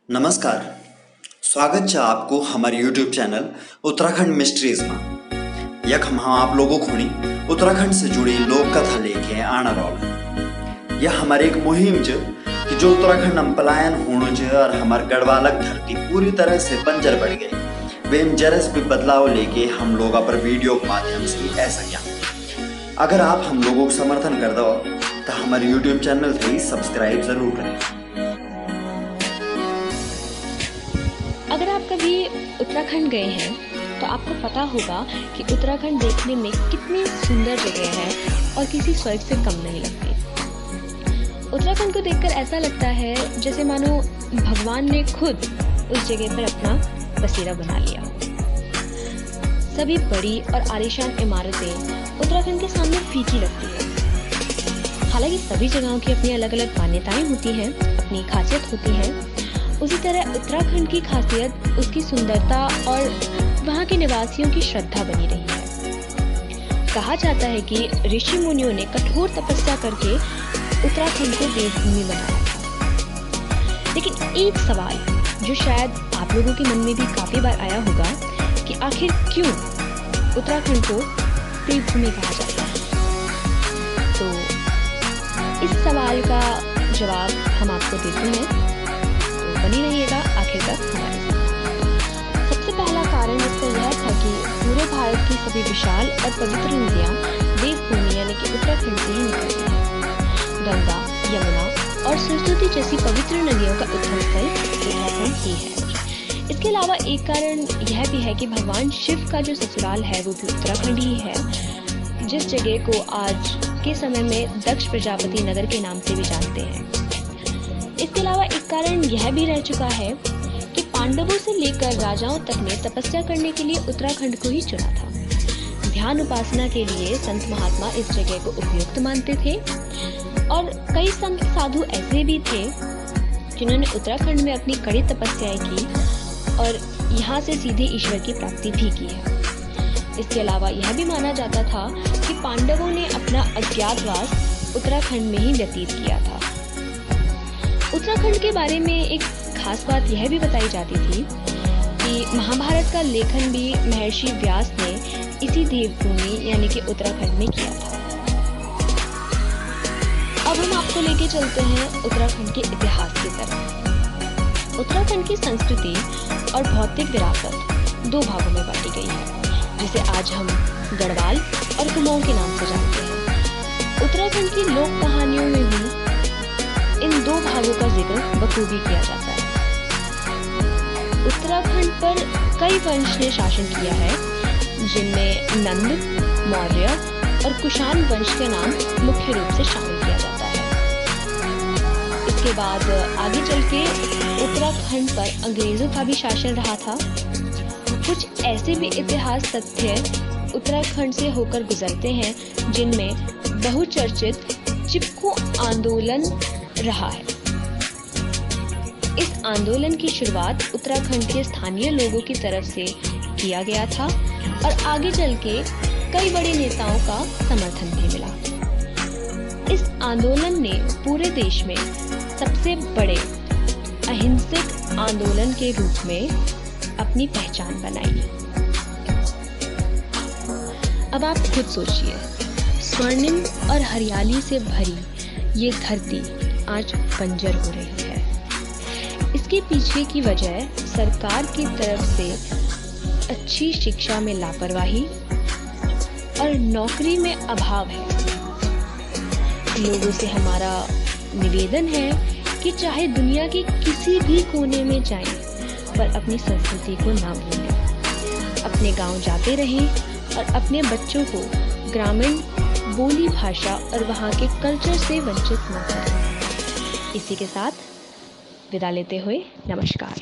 नमस्कार, स्वागत है आपको हमारे YouTube चैनल उत्तराखंड मिस्ट्रीज में। यख हम आप लोगों को उत्तराखंड से जुड़ी लोक कथा लेके आना रहा। यह हमारी एक मुहिम च कि जो उत्तराखंड हम पलायन होने च और हमार गढ़वालक धरती पूरी तरह से बंजर बढ़ गई। वे जरस भी बदलाव लेके हम लोग पर वीडियो के माध्यम से ऐसा किया। अगर आप हम लोगों को समर्थन कर दो तो हमारे YouTube चैनल से सब्सक्राइब जरूर करें। अगर आप कभी उत्तराखंड गए हैं तो आपको पता होगा कि उत्तराखंड देखने में कितनी सुंदर जगह है और किसी स्वर्ग से कम नहीं लगती। उत्तराखंड को देखकर ऐसा लगता है जैसे मानो भगवान ने खुद उस जगह पर अपना बसेरा बना लिया। सभी बड़ी और आलीशान इमारतें उत्तराखंड के सामने फीकी लगती है। हालांकि सभी जगहों की अपनी अलग अलग मान्यताएं होती हैं, अपनी खासियत होती है। उसी तरह उत्तराखंड की खासियत उसकी सुंदरता और वहाँ के निवासियों की श्रद्धा बनी रही है। कहा जाता है कि ऋषि मुनियों ने कठोर तपस्या करके उत्तराखंड को देवभूमि बनाया था। लेकिन एक सवाल जो शायद आप लोगों के मन में भी काफी बार आया होगा कि आखिर क्यों उत्तराखंड को देवभूमि कहा जाता है। तो इस सवाल का जवाब हम आपको देते हैं, बनी रहिएगा आखिर तक हमारे साथ। सबसे पहला कारण इसका यह था कि पूरे भारत की सभी विशाल और पवित्र नदियाँ देवभूमि यानी कि उत्तराखंड से ही निकलती हैं। गंगा, यमुना और सरस्वती जैसी पवित्र नदियों का उद्गम स्थल उत्तराखंड ही है। इसके अलावा एक कारण यह भी है कि भगवान शिव का जो ससुराल है वो भी उत्तराखंड ही है, जिस जगह को आज के समय में दक्ष प्रजापति नगर के नाम से भी जानते हैं। इसके अलावा एक कारण यह भी रह चुका है कि पांडवों से लेकर राजाओं तक ने तपस्या करने के लिए उत्तराखंड को ही चुना था। ध्यान उपासना के लिए संत महात्मा इस जगह को उपयुक्त मानते थे और कई संत साधु ऐसे भी थे जिन्होंने उत्तराखंड में अपनी कड़ी तपस्याएं की और यहाँ से सीधे ईश्वर की प्राप्ति भी की है। इसके अलावा यह भी माना जाता था कि पांडवों ने अपना अज्ञातवास उत्तराखंड में ही व्यतीत किया था। उत्तराखंड के बारे में एक खास बात यह भी बताई जाती थी कि महाभारत का लेखन भी महर्षि व्यास ने इसी देवभूमि यानी कि उत्तराखंड में किया था। अब हम आपको लेके चलते हैं उत्तराखंड के इतिहास की तरफ। उत्तराखंड की संस्कृति और भौतिक विरासत दो भागों में बांटी गई है, जिसे आज हम गढ़वाल और कुमाऊं के नाम से जानते हैं। उत्तराखंड की लोक कहानियों में भी इन दो भागों का जिक्र बखूबी किया जाता है। उत्तराखंड पर कई वंश ने शासन किया है, जिनमें नंद, मौर्य और कुषाण वंश के नाम मुख्य रूप से शामिल किया जाता है। इसके बाद आगे चल के उत्तराखंड पर अंग्रेजों का भी शासन रहा था। कुछ ऐसे भी इतिहास तथ्य उत्तराखंड से होकर गुजरते हैं जिनमें बहुचर्चित चिपको आंदोलन रहा है। इस आंदोलन की शुरुआत उत्तराखंड के स्थानीय लोगों की तरफ से किया गया था और आगे चल के कई बड़े नेताओं का समर्थन भी मिला। इस आंदोलन ने पूरे देश में सबसे बड़े अहिंसक आंदोलन के रूप में अपनी पहचान बनाई। अब आप खुद सोचिए, स्वर्णिम और हरियाली से भरी ये धरती आज बंजर हो रही है। इसके पीछे की वजह सरकार की तरफ से अच्छी शिक्षा में लापरवाही और नौकरी में अभाव है। लोगों से हमारा निवेदन है कि चाहे दुनिया के किसी भी कोने में जाएं, पर अपनी संस्कृति को ना भूलें। अपने गांव जाते रहें और अपने बच्चों को ग्रामीण बोली भाषा और वहाँ के कल्चर से वंचित न करें। इसी के साथ विदा लेते हुए नमस्कार।